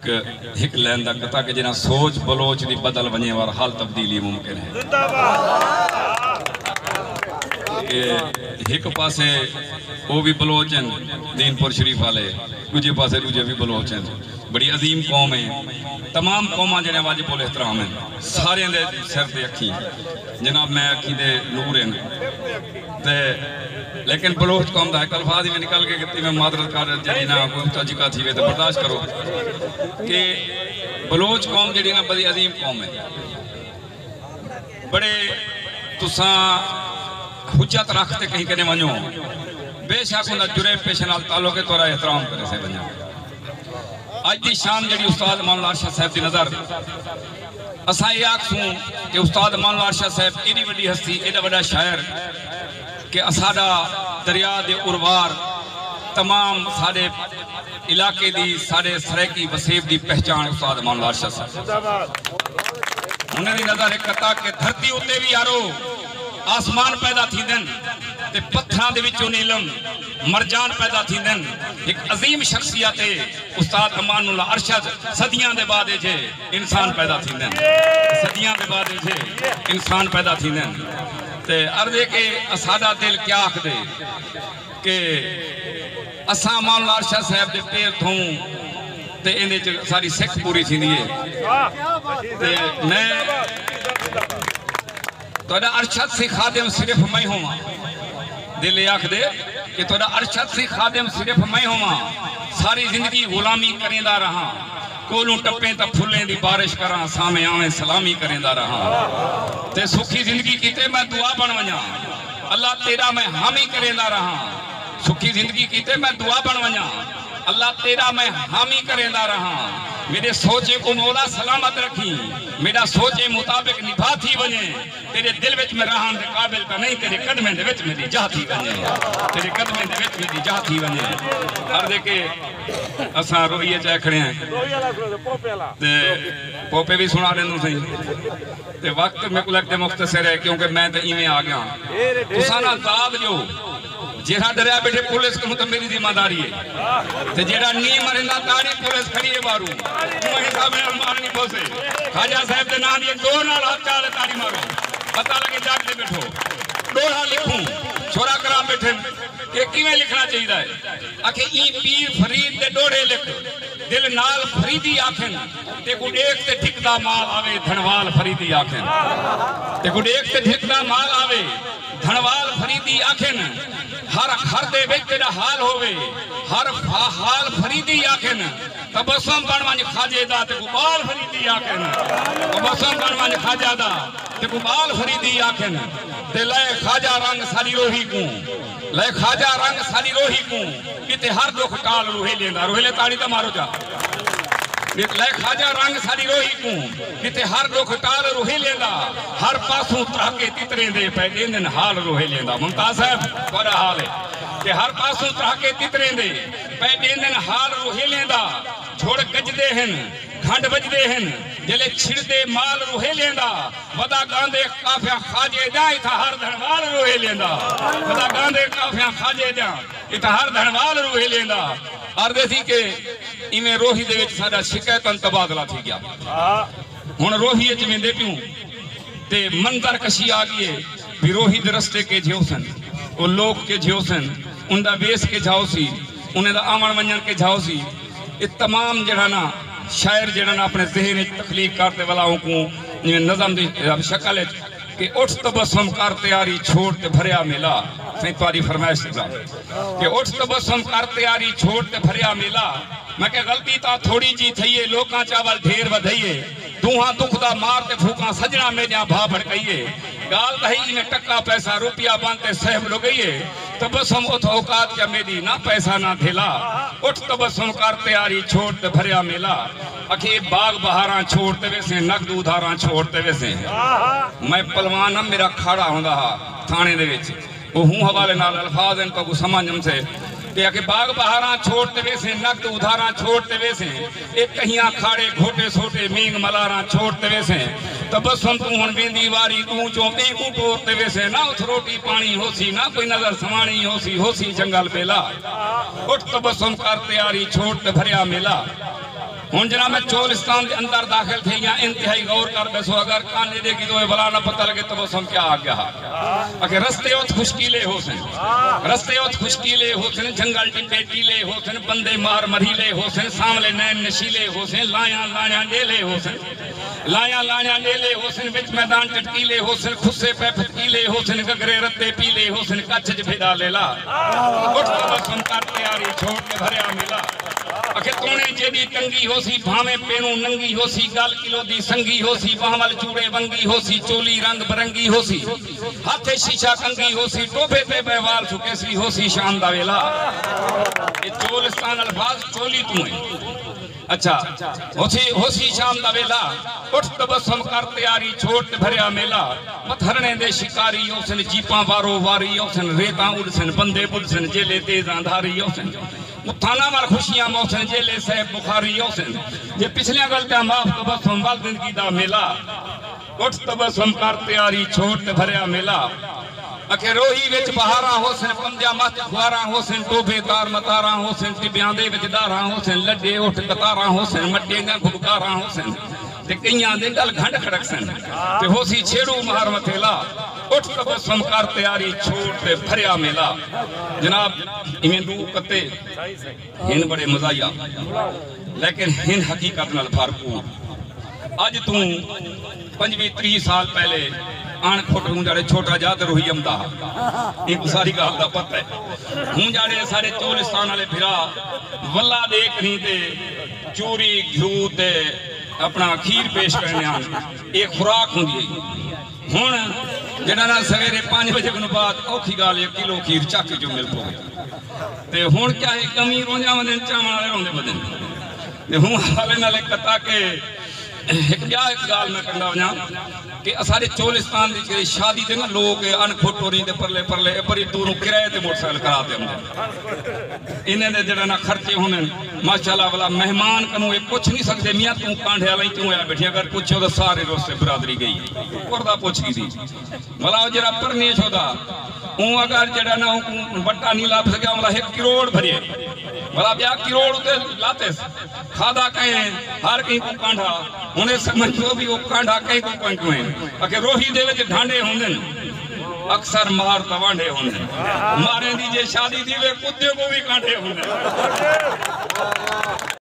एक लैन का कथा कि जना सोच बलोच दी बदल वने वार हाल तब्दीली मुमकिन है। एक पासे वो भी बलोच हैं दीनपुर शरीफ वाले, दूजे पासे दूजे भी बलोच हैं। बड़ी अजीम कौम है, तमाम कौमां जिन्हें वाजिबुल एहतराम हैं, सारे दे सिर ते अखी जनाब मैं अखी दे नूर हैं ते लेकिन बलोच कौम का एक अल्फाज में निकल के कि मैं मादरत कर जी ना कोई जिका थी वे तो बर्दाश्त करो कि बलोच कौम जी ना बड़ी अजीम कौम है। बड़े तुसा हुज्जत रखते कहीं कने वनो बेशक उनका जुरे पेश नाल ताल्लुक है तोरा एहतराम करे से वनो। आज की शाम जी उस्ताद मौलाना अरशद साहब की नज़र असा ये आखूँ कि उस्ताद मौलाना अरशद साहब एडी वड्डी हस्ती एडा वड्डा शायर कि साडा दरिया दे उर्वार तमाम साडे इलाके दी साडे सरायकी वसेब दी पहचान उस्ताद मौलाना अरशद साहब। उन्हें नज़र एक कथा कि धरती उत्ते भी यारो आसमान पैदा थींदन ते पत्थरां दे विचों नीलम मरजान पैदा थींदन। एक अजीम शख्सियत है उस्ताद अमानुल्लाह अरशद सदियां दे बाद जे इंसान पैदा थींदन, सदियां दे बाद जे इंसान पैदा थींदन। ते अर्ज़ के साडा दिल क्या आखदे कि असा मौलाना अरशद साहब दे पैर थों ते इहदे च सारी सिख पूरी थींदी है। ते मैं तोड़ा अरशद से खादिम सिर्फ मैं होवा, दिल आख दे कि तोड़ा अरशद से खादिम सिर्फ मैं होवा। सारी जिंदगी गुलामी करेंदा रहा, कोलू टप्पे तो फुलें दी बारिश करा, सामे आवे सलामी करेंदा रहा। ते सुखी जिंदगी कीते मैं दुआ बन वजा, अल्लाह तेरा मैं हामी करेंदा रहा। सुखी जिंदगी कीते मैं दुआ बन वजा, अल्लाह तेरा मैं हामी करेंदा रहा। मेरे सोचे को मौला सलामत रखी, मेरा सोचे मुताबिक निभा थी वने। तेरे दिल विच में रहन दे काबिल का नहीं, तेरे कदमें दे विच मेरी जा थी वने, तेरे कदमें दे विच मेरी जा थी वने। हर दे के असा रोइए चाहे खड़े हैं ते पोपे भी सुना देंदू सही ते वक्त मेरे को लगते मुख्तसर है क्योंकि मैं तो इवें आ गया। तुसा ना दाद जो जेड़ा डरिया बैठे पुलिस को तो मेरी जिम्मेदारी है ते जेड़ा नी मरिंदा ताड़ी पुलिस खड़ी है बारू मैं हिसाब में मारनी पोसे। खाजा साहब के नाम ये दो नाल हाथ चाले ताड़ी मारो, पता लगे जागते बैठो दोहा लिखूं छोरा करा बैठे कि किवें लिखना चाहिए है। आखे ई पीर फरीद दे डोड़े लिख दिल नाल फरीदी आखन ते को देख ते ठिकदा माल आवे धनवाल फरीदी आखन, ते को देख ते ठिकदा माल आवे धनवाल फरीदी आखन। हर घर दे विच तेरा हाल होवे हर हाल फरीदी आखन। तबस्सुम बन वंज खाजे दा ते गुबाल फरीदी आखन, तबस्सुम बन वंज खाजा दा ते गुबाल फरीदी आखन। ते ले खाजा रंग सारी रोही को, ले खाजा रंग सारी रोही को किते हर दुख टाल रोहे लेंदा। रोहे ताड़ी तो मारो जा ले खाजा रंग सारी रोही को किते हर दुख टाल रोहे लेंदा। हर पासों त्राके तितरे दे पै देंदन हाल रोहे लेंदा। मुमताज साहब बड़ा हाल है कि हर पासों त्राके तितरे दे पै देंदन हाल रोहे लेंदा। छोड़ गजदे हन खंड बजदे हन जले छिड़दे माल रोहे लेंदा। वदा गांदे काफिया खाजे दा इथा हर धनवाल रोहे लेंदा। वदा गांदे काफिया खाजे दा इथा हर धनवाल रोहे लेंदा। अर्दे थी के इवें रोही दे विच साडा शिकायतन तबादला थी गया। हुण रोही च वेंदे पियूं ते मंजर कशी आ गई है भी रोही दे रस्ते के जियो सन, वो लोग के जियो सन, उनका वेस के जाओ सी, उन्हें दा आवन वंजन के जाओ सी। ये तमाम जड़ा ना शायर जड़ा ना अपने जहन तखलीक करते वालों को नज़म दी शक्ल कि उठ तबस्सुम कर तैयारी छोड़ ते भरिया मेला। सही तुम्हारी फरमाइश कि उठ तबस्सुम कर तैयारी छोड़ ते भरिया मेला। मैं क्या गलती ता थोड़ी जी थी है लोकां चावल ढेर वधाइए दूहा दुख दा मार ते फूका सजना में जा भा भड़काइए। गाल कही ने टक्का पैसा रुपया बनते सहब लुगइए। तबस्सुम उठ औकात क्या मेरी ना पैसा ना थेला। उठ तबस्सुम कर तैयारी छोड़ ते भरिया मेला। अखे बाग बहारा छोड़ते वैसे नकद उधारा छोड़ते वैसे। मैं पलवान मेरा खाड़ा होंदा हा थाने दे विच वो हूँ हवाले नाल अल्फाज इनको को समझम से कि बाग बहारा छोड़ते वैसे नकद उधारा छोड़ते वैसे। एक कहियां खाड़े घोटे सोटे मींग मलारा छोड़ते वैसे। तबस्सुम तू हुण वेंदी वारी तू चो मींगू तोड़ते वैसे। ना उठ रोटी पानी होसी ना कोई नजर समाणी होसी, होसी जंगल बेला। उठ तबस्सुम कर तैयारी छोड़ते भरिया मेला। हुन जनाब मैं चोलिस्तान के अंदर दाखिल थी या इंतहाई गौर कर दसो अगर काने देखी तो ये भला ना पता लगे तो बस हम क्या आ गया अगर रस्ते उत खुशकीले होसन रस्ते उत खुशकीले होसन जंगल टिपेटीले होसन बंदे मार मरीले होसन सामले नैन नशीले होसन लाया लाया डेले होसन लाया लाया डेले होसन विच मैदान टटकीले होसन खुस्से पे फटकीले होसन गगरे रत्ते पीले होसन कच्छ च भेदा लेला उठ बस हम कर तैयारी छोड़ के भरया मिला अखे तोने जेदी तंगी होसी भावे पेनू नंगी होसी गाल किलो दी संगी होसी बाहवल चूड़े वंगी होसी चोली रंग बरंगी होसी हाथे शीशा कंगी होसी टोपे पे बहवाल सुकेसी होसी शाम दा वेला ये चोलिस्तान अल्फाज चोली तू है अच्छा होसी शाम दा वेला उठ तबसम कर तैयारी छोड़ भरया मेला मथरने दे शिकारी होसन जीपा वारो वारी होसन रेता उड़सन बंदे बुड़सन जेले तेज अंधारी होसन थाना मार खुशियां मौसन जेले साहब बुखारी होसन जे पिछले गलतियां माफ तबसम वाल जिंदगी दा मेला उठ तबसम कर तैयारी छोड़ ते भरया मेला अखे रोही विच बहारा होसन पंजा मत खुआरा होसन टोभे तार मतारा होसन टिब्यांदे विच दारा होसन लड्डे उठ कतारा होसन मड्डे ना फुबकारा होसन ते कईयां दे गल घंड खड़कसन ते होसी छेड़ू मार मथेला उठ तबसम कर तैयारी छोड़ ते भरया मेला जनाब इवें दू कते हिन बड़े मजाया लेकिन हिन हकीकत नाल फर्क अज तू 25-30 साल पहले आन खोटू जाड़े छोटा जा तो रोही अमदा एक सारी गल का पता है हूं जाड़े सारे चोलिस्तान वाले फिरा वल्ला देख नहीं ते चोरी घ्यू ते अपना खीर पेश करने एक खुराक होंगी हुन जड़ा ना सवेरे 5 बजे को बाद औखी गाल 1 किलो खीर चक जो मिल पवे ते हुन क्या है कमी रोजा वदन चावल वाले रोंदे बदन ते हूं हाले नाले कता के एक गाल मैं करना वजा कि सारे चोलिस्तान की शादी ते ना लोग अनखोटोरी दे परले परले बड़ी दूरों किराए ते मोटरसाइकिल करा दे इन्हें दे जड़ा ना खर्चे होने माशाल्लाह वाला मेहमान कनु ये पूछ नहीं सकते मियां तू कांढे वाला क्यों आया बैठी अगर पूछो तो सारे रोसे बिरादरी गई करदा पूछ गई थी भला जरा परनेश होदा ऊ अगर जड़ा ना बट्टा नहीं ला सके वाला 1 करोड़ भरे भला 2 करोड़ ते लाते खादा कहे हर कहीं को कांढा उन्हें समझो भी वो कांढा कहीं को कोई कोई अके रोही दे विच ढांडे होंदे अक्सर मार तवांडे होंदे मारे दी जे शादी दी वे कुत्ते को भी कांढे होंदे